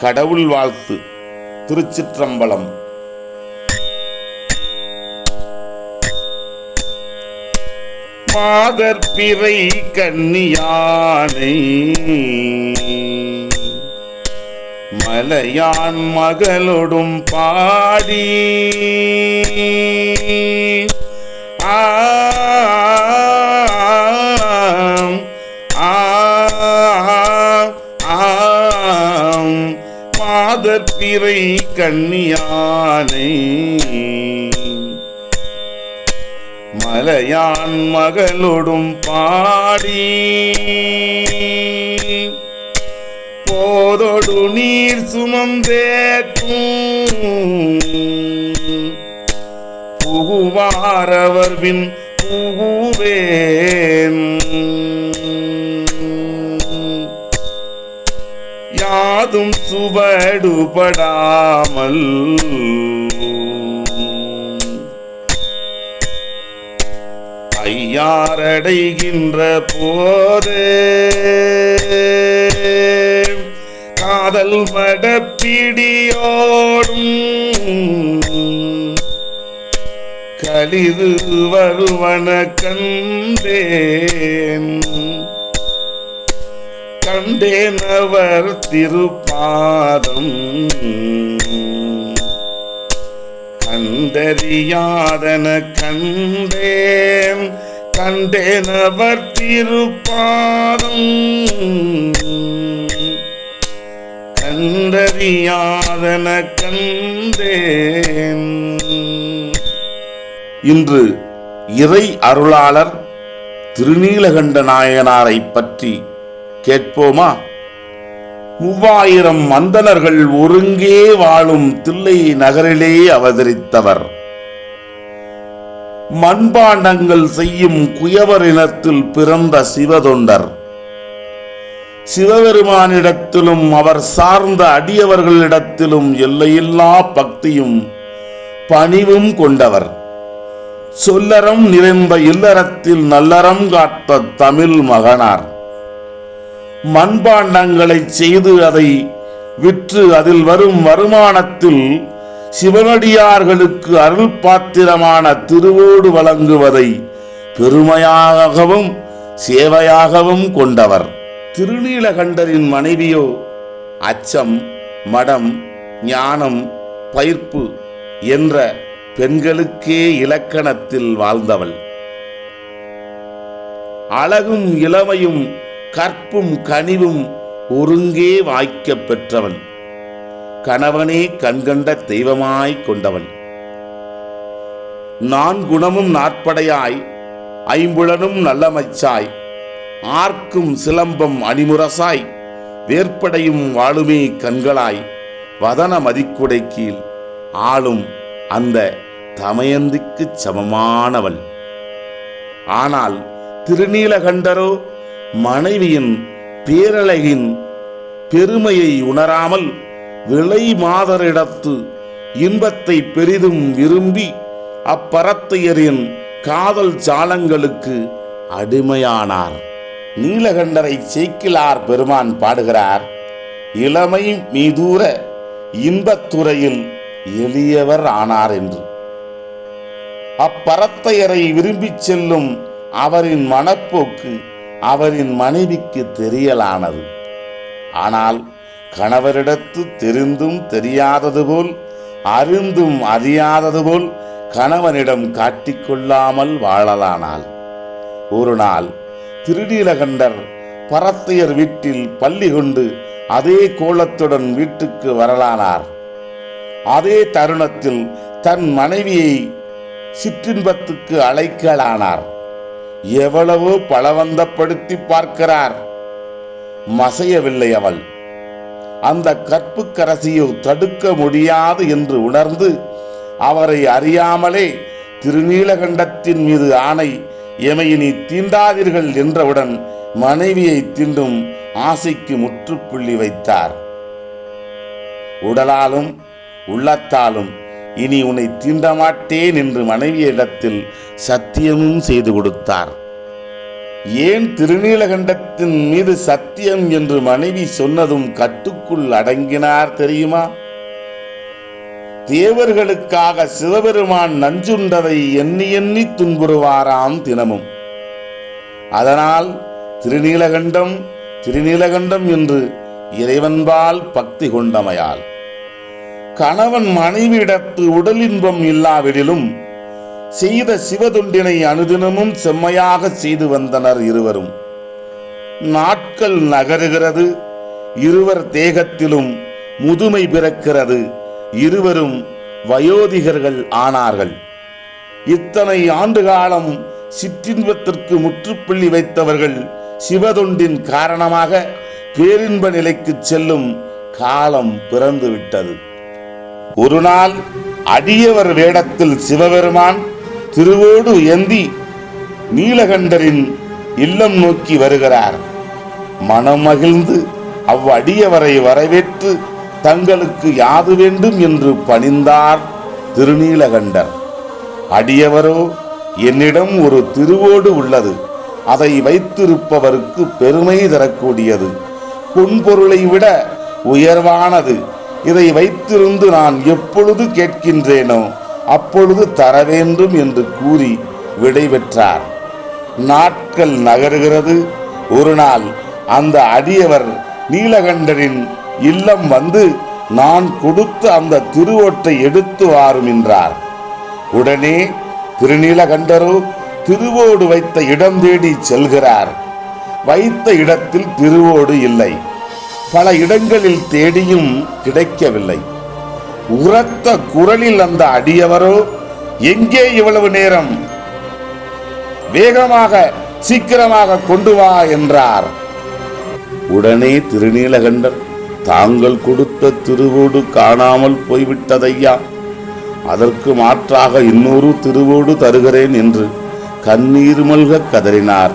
கடவுள் வாழ்த்து. திருச்சிற்றம்பலம். மாதர்பிறை கன்னியானை மலையான் மகளொடும் பாடி மாதர்பிறை கன்னியானை மலையான் மகளொடும் பாடி போதொடு நீர் சுமந்தேற்றும் புகுவாரவர் பின் புகுவேன் யாதும் சுவடுபடாமல் ஐயாரடைகின்ற போது காதல் மடப்பிடியோடும் கலிது வருவன கண்டேனவர் திருப்பாதம் கண்டறியாதன கண்டேனவர் திருப்பாதம் கண்டறியாதன கண்டேன். இன்று இறை அருளாளர் திருநீலகண்ட நாயனாரை பற்றி கேட்போமா? 3000 மந்தனர்கள் ஒருங்கே வாழும் தில்லை நகரிலே அவதரித்தவர். மண்பாண்டங்கள் செய்யும் குயவர் இனத்தில் பிறந்த சிவதொண்டர். சிவபெருமானிடத்திலும் அவர் சார்ந்த அடியவர்களிடத்திலும் எல்லையில்லா பக்தியும் பணிவும் கொண்டவர். சொல்லறம் நிறைந்த இல்லறத்தில் நல்லறம் காத்த தமிழ் மகனார். மண்பாண்டங்களை செய்து அதை விற்று அதில் வரும் வருமானத்தில் சிவனடியார்களுக்கு அருள் பாத்திரமான திருவோடு வழங்குவதை பெருமையாகவும் சேவையாகவும் கொண்டவர். திருநீலகண்டரின் மனைவியோ அச்சம், மடம், ஞானம், பயிர்ப்பு என்ற பெண்களுக்கே இலக்கணத்தில் வாழ்ந்தவள். அழகும் இளமையும் கற்பும் கனிவும் ஒருங்கே வாய்க்க பெற்றவள். கணவனே கண்கண்ட தெய்வமாய் கொண்டவள். 4 குணமும் நாற்படையாய் 5 புலனும் நல்லமைச்சாய் ஆர்க்கும் சிலம்பம் அணிமுரசாய் வேற்படையும் வாழுமே கண்களாய் வதன மதிக்குடை கீழ் ஆளும் அந்த தமயந்திக்கு சமமானவள். ஆனால் திருநீலகண்டரோ மனைவியின் பேரழகின் பெருமையை உணராமல் விலை மாதரிடத்து இன்பத்தை பெரிதும் விரும்பி அப்பரத்தையரின் காதல் ஜாலங்களுக்கு அடிமையானார். நீலகண்டரை சேக்கிழார் பெருமான் பாடுகிறார். இளமை மீதூர இன்பத்துறையில் எளியவர் ஆனார் என்று. அப்பரத்தையரை விரும்பிச் செல்லும் அவரின் மனப்போக்கு அவரின் மனைவிக்கு தெரியலானது. ஆனால் கணவரிடத்து தெரிந்தும் தெரியாதது போல் அறிந்தும் அறியாதது போல் கணவனிடம் காட்டிக்கொள்ளாமல் வாழலானாள். ஒரு நாள் திருநீலகண்டர் பரத்தையர் வீட்டில் பள்ளி கொண்டு அதே கோலத்துடன் வீட்டுக்கு வரலானார். அதே தருணத்தில் தன் மனைவியை சிற்றின்பத்துக்கு அழைக்கலானார். எவ்வளவோ பலவந்தப்படுத்தி பார்க்கிறார். மசையவில்லை அவள். அந்த கற்புக்கரசியோ தடுக்க முடியாது என்று உணர்ந்து அவரை அறியாமலே திருநீலகண்டத்தின் மீது ஆணை, எமையினி தீண்டாதீர்கள் என்றவுடன் மனைவியை தீண்டும் ஆசைக்கு முற்றுப்புள்ளி வைத்தார். உடலாலும் உள்ளத்தாலும் இனி உன்னை தீண்டமாட்டேன் என்று மனைவியிடத்தில் சத்தியமும் செய்து கொடுத்தார். ஏன் திருநீலகண்டத்தின் மீது சத்தியம் என்று மனைவி சொன்னதும் கட்டுக்குள் அடங்கினார் தெரியுமா? தேவர்களுக்காக சிவபெருமான் நஞ்சுண்டதை எண்ணி எண்ணி துன்புறுவாராம் தினமும். அதனால் திருநீலகண்டம் திருநீலகண்டம் என்று இறைவன்பால் பக்தி கொண்டமையால் கணவன் மனைவியிடத்து உடல் இன்பம் இல்லாவிடிலும் செய்த சிவதொண்டினை அனுதினமும் செம்மையாக செய்து வந்தனர் இருவரும். நாட்கள் நகருகிறது, இருவர் தேகத்திலும் முதுமை பிறக்கிறது, இருவரும் வயோதிகர்கள் ஆனார்கள். இத்தனை ஆண்டு காலம் சிற்றின்பத்திற்கு முற்றுப்புள்ளி வைத்தவர்கள் சிவதொண்டின் காரணமாக பேரின்ப நிலைக்கு செல்லும் காலம் பிறந்து விட்டது. ஒரு நாள் அடியவர் வேடத்தில் சிவபெருமான் திருவோடு ஏந்தி நீலகண்டரின் இல்லம் நோக்கி வருகிறார். மனம் மகிழ்ந்து அவ்வடியவரை வரவேற்று தங்களுக்கு யாது வேண்டும் என்று பணிந்தார் திருநீலகண்டர். அடியவரோ, என்னிடம் ஒரு திருவோடு உள்ளது, அதை வைத்திருப்பவருக்கு பெருமை தரக்கூடியது, பொன்பொருளை விட உயர்வானது, இதை வைத்திருந்து நான் எப்பொழுது கேட்கின்றேனோ அப்பொழுது தர வேண்டும் என்று கூறி விடைபெற்றார். நாட்கள் நகருகிறது. ஒரு நாள் அந்த அடியவர் நீலகண்டரின் இல்லம் வந்து நான் கொடுத்த அந்த திருவோட்டை எடுத்து வாரும் என்றார். உடனே திருநீலகண்டரோ திருவோடு வைத்த இடம் தேடி செல்கிறார். வைத்த இடத்தில் திருவோடு இல்லை. பல இடங்களில் தேடியும் கிடைக்கவில்லை. உரத்த குரலில் அந்த அடியவரோ, எங்கே இவ்வளவு நேரம், வேகமாக சீக்கிரமாக கொண்டு வா என்றார். உடனே திருநீலகண்டர், தாங்கள் கொடுத்த திருவோடு காணாமல் போய்விட்டதையா, அதற்கு மாற்றாக இன்னொரு திருவோடு தருகிறேன் என்று கண்ணீர் மல்க கதறினார்.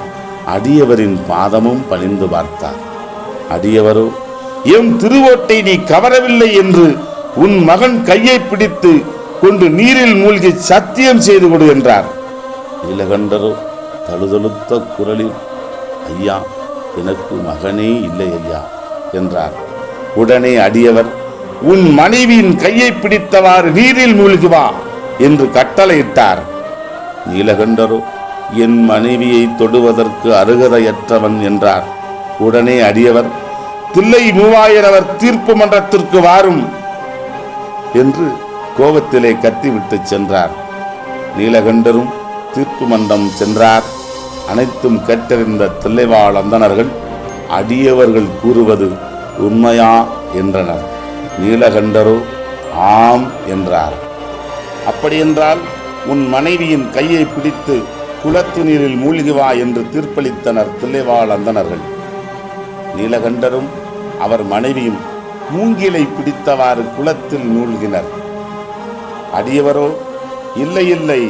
அடியவரின் பாதமும் பணிந்து பார்த்தார். அடியவரோ, எம் திருவோட்டை நீ கவரவில்லை என்று உன் மகன் கையை பிடித்து கொண்டு நீரில் மூழ்கி சத்தியம் செய்து கொடு என்றார். நீலகண்டரோ தழுதழுத்த குரலில், ஐயா, எனக்கு மகனே இல்லை ஐயா என்றார். உடனே அடியவர், உன் மனைவியின் கையை பிடித்தவாறு நீரில் மூழ்கி வா என்று கட்டளையிட்டார். நீலகண்டரோ, என் மனைவியை தொடுவதற்கு அருகதையற்றவன் என்றார். உடனே அடியவர், தில்லை மூவாயிரவர் தீர்ப்பு மன்றத்திற்கு வாரும் என்று கோபத்திலே கத்திவிட்டு சென்றார். நீலகண்டரும் தீர்ப்பு மன்றம் சென்றார். அனைத்தும் கேட்டறிந்த தில்லைவாழ் அந்தணர்கள் அடியவர்கள் கூறுவது உண்மையா என்றனர். நீலகண்டரோ ஆம் என்றார். அப்படியென்றால் உன் மனைவியின் கையை பிடித்து குளத்து நீரில் மூழ்கி வா என்று தீர்ப்பளித்தனர் தில்லைவாழ் அந்தணர்கள். நீலகண்டரும் அவர் மனைவியும் மூங்கிலை பிடித்தவாறு குளத்தில் மூழ்கினர். அடியவரோ, இல்லை இல்லை,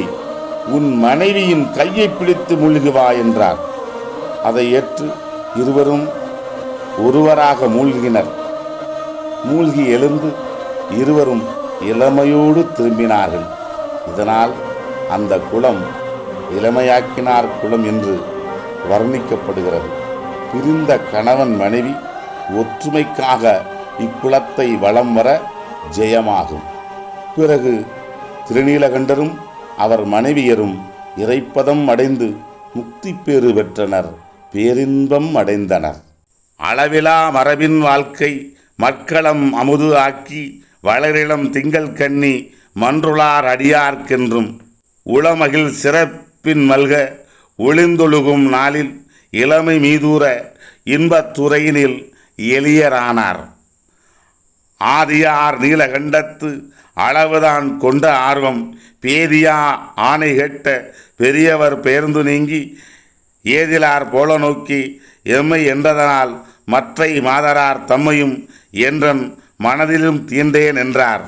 உன் மனைவியின் கையை பிடித்து மூழ்கி வா என்றார். அதை ஏற்று இருவரும் ஒருவராக மூழ்கினர். மூழ்கி எழுந்து இருவரும் இளமையோடு திரும்பினார்கள். இதனால் அந்த குளம் இளமையாக்கினார் குளம் என்று வர்ணிக்கப்படுகிறது. பிரிந்த கணவன் மனைவி ஒற்றுமைக்காக இக்குளத்தை வலம் வர ஜெயமாகும். பிறகு திருநீலகண்டரும் அவர் மனைவியரும் இறைப்பதம் அடைந்து முக்தி பேறு பெற்றனர், பேரின்பம் அடைந்தனர். அளவிலா மரபின் வாழ்க்கை மட்களம் அமுது ஆக்கி வளரிளம் திங்கள் கண்ணி மன்றுளார் அடியார்க்கென்றும் உளமகிழ் சிறப்பின் மல்க ஒளிந்தொழுகும் நாளில் இளமை மீதூர இன்பத்துறையினில் எளியரானார். ஆதியார் நீலகண்டத்து அளவுதான் கொண்ட ஆர்வம் பேதியா ஆணை கேட்ட பெரியவர் பெயர்ந்து நீங்கி ஏதிலார் போல நோக்கி எம்மை என்றதனால் மற்றை மாதரார் தம்மையும் என்றன் மனதிலும் தீண்டேன் என்றார்.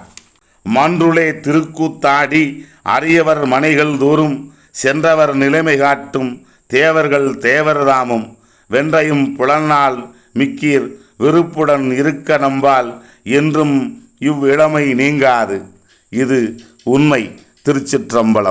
மன்றுளே திருக்கூத்தாடி அரியவர் மனைகள் தோறும் சென்றவர் நிலைமை காட்டும் தேவர்கள் தேவர்தாமும் வென்றையும் புலனால் மிக்கீர் விருப்புடன் இருக்க நம்பால் என்றும் இவ்விழமை நீங்காது. இது உண்மை. திருச்சிற்றம்பலம்.